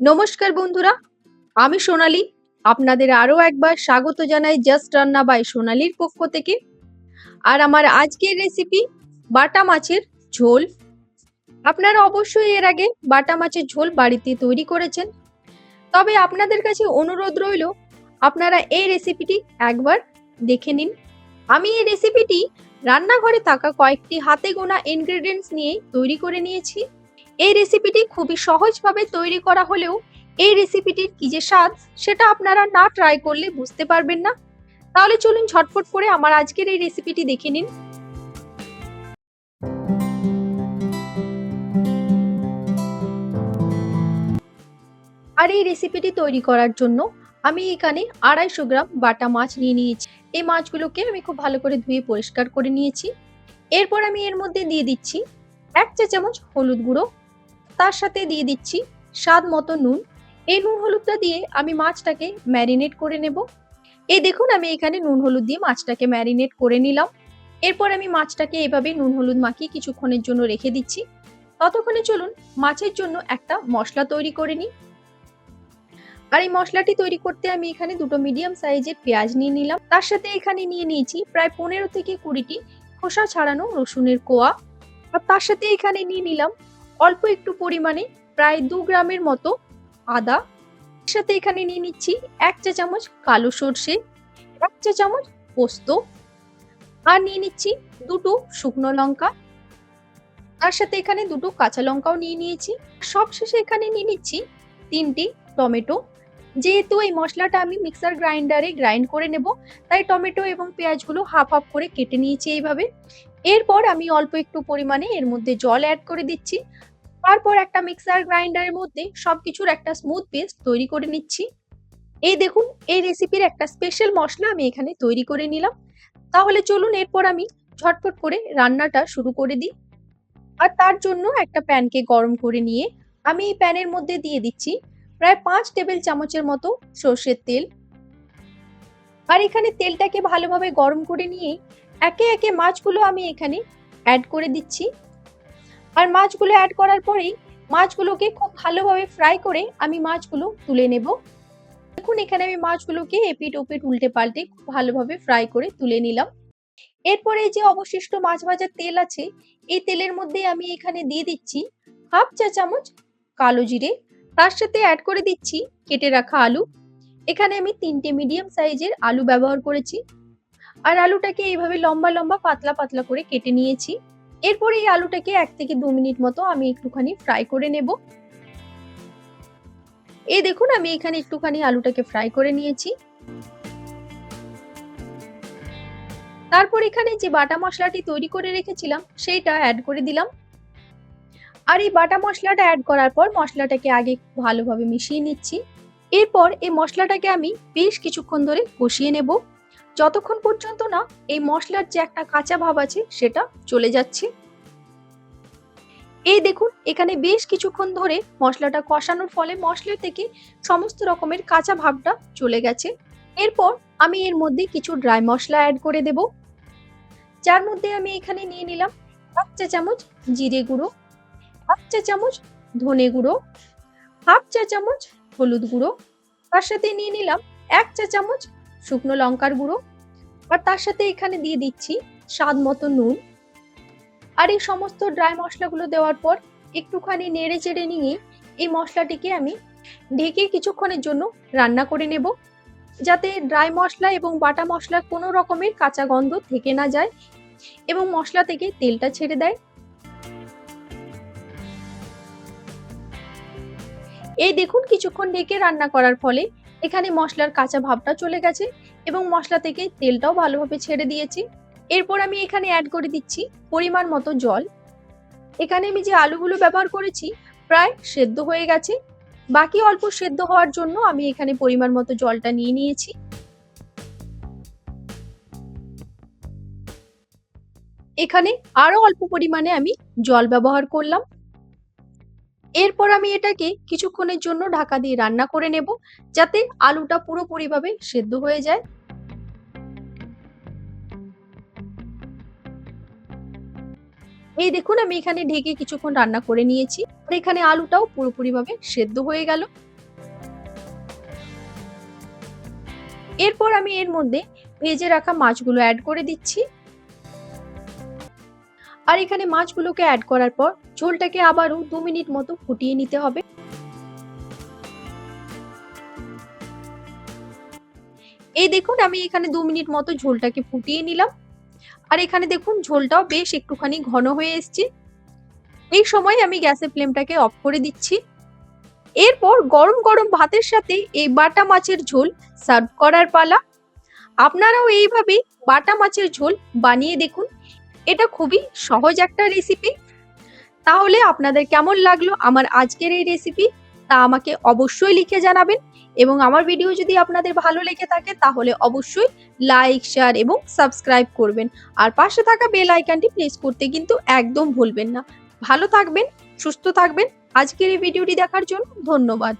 নমস্কার বন্ধুরা, আমি সোনালী। আপনাদের আরো একবার স্বাগত জানাই জাস্ট রান্না বাই সোনালীর পক্ষ থেকে। আর আমার আজকের রেসিপি বাটা মাছের ঝোল। আপনারা অবশ্যই এর আগে বাটা মাছের ঝোল বাড়িতে তৈরি করেছেন, তবে আপনাদের কাছে অনুরোধ রইল আপনারা এই রেসিপিটি একবার দেখে নিন। আমি এই রেসিপিটি রান্নাঘরে থাকা কয়েকটি হাতে গোনা ইনগ্রেডিয়েন্টস নিয়ে তৈরি করে নিয়েছি। এই রেসিপিটি খুবই সহজভাবে তৈরি করা হলেও এই রেসিপিটির কি যে স্বাদ সেটা আপনারা না ট্রাই করলে বুঝতে পারবেন না। তাহলে চলুন ঝটপট করে আমার আজকের এই রেসিপিটি দেখে নিন। আর এই রেসিপিটি তৈরি করার জন্য আমি এখানে 250 গ্রাম বাটা মাছ নিয়ে নিয়েছি। এই মাছগুলোকে আমি খুব ভালো করে ধুয়ে পরিষ্কার করে নিয়েছি। এরপর আমি এর মধ্যে দিয়ে দিচ্ছি 1 চা চামচ হলুদ গুঁড়ো, তার সাথে দিয়ে দিচ্ছি স্বাদ মতো নুন। এই নুন হলুদটা দিয়ে আমি মাছটাকে ম্যারিনেট করে নেব। এই দেখুন আমি এখানে নুন হলুদ দিয়ে মাছটাকে ম্যারিনেট করে নিলাম। এরপর আমি মাছটাকে এভাবে নুন হলুদ মাখিয়ে কিছুক্ষণের জন্য রেখে দিচ্ছি। ততক্ষণে চলুন মাছের জন্য একটা মশলা তৈরি করে নিই। আর এই মশলাটি তৈরি করতে আমি এখানে দুটো মিডিয়াম সাইজের পেঁয়াজ নিয়ে নিলাম। তার সাথে এখানে নিয়ে নিয়েছি প্রায় 15 থেকে 20টি খোসা ছাড়ানো রসুনের কোয়া। আর তার সাথে এখানে নিয়ে নিলাম অল্প একটু পরিমাণে প্রায় 2 গ্রামের মতো আদা। এর সাথে এখানে নিয়ে নিচ্ছি 1 চা চামচ কালো সর্ষে, 1 চা চামচ পোস্ত, আর নিয়ে নিচ্ছি দুটো শুকনো লঙ্কা। তার সাথে এখানে দুটো কাঁচা লঙ্কাও নিয়ে নিয়েছি। সবশেষে এখানে নিয়ে নিচ্ছি 3টি টমেটো। যেহেতু এই মশলাটা আমি মিক্সার গ্রাইন্ডারে গ্রাইন্ড করে নেব, তাই টমেটো এবং পেঁয়াজগুলো হাফ হাফ করে কেটে নিয়েছি এইভাবে। এরপর আমি অল্প একটু পরিমাণে এর মধ্যে জল অ্যাড করে দিচ্ছি। তারপর একটা মিক্সার গ্রাইন্ডারের মধ্যে সবকিছুর একটা স্মুথ পেস্ট তৈরি করে নিচ্ছি। এই দেখুন এই রেসিপির একটা স্পেশাল মশলা আমি এখানে তৈরি করে নিলাম। তাহলে চলুন এরপর আমি ঝটপট করে রান্নাটা শুরু করে দিই। আর তার জন্য একটা প্যানকে গরম করে নিয়ে আমি এই প্যানের মধ্যে দিয়ে দিচ্ছি প্রায় 5 টেবিল চামচের মতো সর্ষের তেল। আর এখানে তেলটাকে ভালোভাবে গরম করে নিয়ে একে একে মাছগুলো আমি এখানে অ্যাড করে দিচ্ছি। আর মাছগুলো অ্যাড করার পরেই মাছগুলোকে খুব ভালোভাবে ফ্রাই করে আমি মাছগুলো তুলে নেব। দেখুন এখানে আমি মাছগুলোকে এপিট ওপিট উল্টে পাল্টে খুব ভালোভাবে ফ্রাই করে তুলে নিলাম। এরপরে যে অবশিষ্ট মাছ ভাজার তেল আছে, এই তেলের মধ্যে আমি এখানে দিয়ে দিচ্ছি হাফ চা চামচ কালো জিরে। তার সাথে অ্যাড করে দিচ্ছি কেটে রাখা আলু। এখানে আমি 3টে মিডিয়াম সাইজের আলু ব্যবহার করেছি। আর আলুটাকে এইভাবে লম্বা লম্বা পাতলা পাতলা করে কেটে নিয়েছি। এরপরে এই আলুটাকে 1 থেকে 2 মিনিট মতো আমি একটুখানি ফ্রাই করে নেব। এই দেখুন আমি এখানে একটুখানি আলুটাকে ফ্রাই করে নিয়েছি। তারপর এখানে যে বাটা মশলাটি তৈরি করে রেখেছিলাম সেইটা অ্যাড করে দিলাম। আর এই বাটা মশলাটা অ্যাড করার পর মশলাটাকে আগে ভালোভাবে মিশিয়ে নিচ্ছি। এরপর এই মশলাটাকে আমি বেশ কিছুক্ষণ ধরে কষিয়ে নেব, যতক্ষণ পর্যন্ত না এই মশলার যে একটা কাঁচা ভাব আছে সেটা চলে যাচ্ছে। এই দেখুন এখানে বেশ কিছুক্ষণ ধরে মশলাটা কষানোর ফলে মশলা থেকে সমস্ত রকমের কাঁচা ভাবটা চলে গেছে। এরপর আমি এর মধ্যে কিছু ড্রাই মশলা অ্যাড করে দেব, যার মধ্যে আমি এখানে নিয়ে নিলাম 1 চা চামচ জিরে গুঁড়ো, 1 চা চামচ ধনে গুঁড়ো, হাফ চা চামচ হলুদ গুঁড়ো, তার সাথে নিয়ে নিলাম 1 চা চামচ শুকনো লঙ্কার গুঁড়ো। আর তার সাথে এখানে দিয়ে দিচ্ছি স্বাদ মতো নুন। আর এই সমস্ত ড্রাই মশলাগুলো দেওয়ার পর একটুখানি নেড়ে চেড়ে নিয়ে এই মশলাটিকে আমি ঢেকে কিছুক্ষণের জন্য রান্না করে নেব, যাতে ড্রাই মশলা এবং বাটা মশলার কোনো রকমের কাঁচা গন্ধ থেকে না যায় এবং মশলা থেকে তেলটা ছেড়ে দেয়। এই দেখুন কিছুক্ষণ ঢেকে রান্না করার ফলে এখানে মশলার কাঁচা ভাবটা চলে গেছে এবং মশলা থেকে তেলটাও ভালোভাবে ছেড়ে দিয়েছি। এরপর আমি এখানে অ্যাড করে দিচ্ছি পরিমাণ মতো জল। এখানে আমি যে আলুগুলো ব্যবহার করেছি প্রায় সেদ্ধ হয়ে গেছে, বাকি অল্প সেদ্ধ হওয়ার জন্য আমি এখানে পরিমাণ মতো জলটা নিয়ে নিয়েছি। এখানে আরো অল্প পরিমাণে আমি জল ব্যবহার করলাম। এরপর আমি এটাকে কিছুক্ষণের জন্য ঢাকা দিয়ে রান্না করে নেব, যাতে আলুটা পুরোপুরিভাবে সেদ্ধ হয়ে যায়। এই দেখুন আমি এখানে ঢেকে কিছুক্ষণ রান্না করে নিয়েছি আর এখানে আলুটাও পুরোপুরিভাবে সেদ্ধ হয়ে গেল। এরপর আমি এর মধ্যে ভেজে রাখা মাছগুলো অ্যাড করে দিচ্ছি। আর এখানে মাছগুলোকে অ্যাড করার পর ঝোলটাকে আবারও 2 মিনিট মতো ফুটিয়ে নিতে হবে। এই দেখুন আমি এখানে 2 মিনিট মতো ঝোলটাকে ফুটিয়ে নিলাম। আর এখানে দেখুন ঝোলটাও বেশ একটুখানি ঘন হয়ে এসছে। এই সময় আমি গ্যাসের ফ্লেমটাকে অফ করে দিচ্ছি। এরপর গরম গরম ভাতের সাথে এই বাটা মাছের ঝোল সার্ভ করার পালা। আপনারাও এইভাবে বাটা মাছের ঝোল বানিয়ে দেখুন। এটা খুবই সহজ একটা রেসিপি। তাহলে আপনাদের কেমন লাগলো আমার আজকের এই রেসিপি তা আমাকে অবশ্যই লিখে জানাবেন, এবং আমার ভিডিও যদি আপনাদের ভালো লেগে থাকে তাহলে অবশ্যই লাইক, শেয়ার এবং সাবস্ক্রাইব করবেন। আর পাশে থাকা বেল আইকনটি প্রেস করতে কিন্তু একদম ভুলবেন না। ভালো থাকবেন, সুস্থ থাকবেন। আজকের এই ভিডিওটি দেখার জন্য ধন্যবাদ।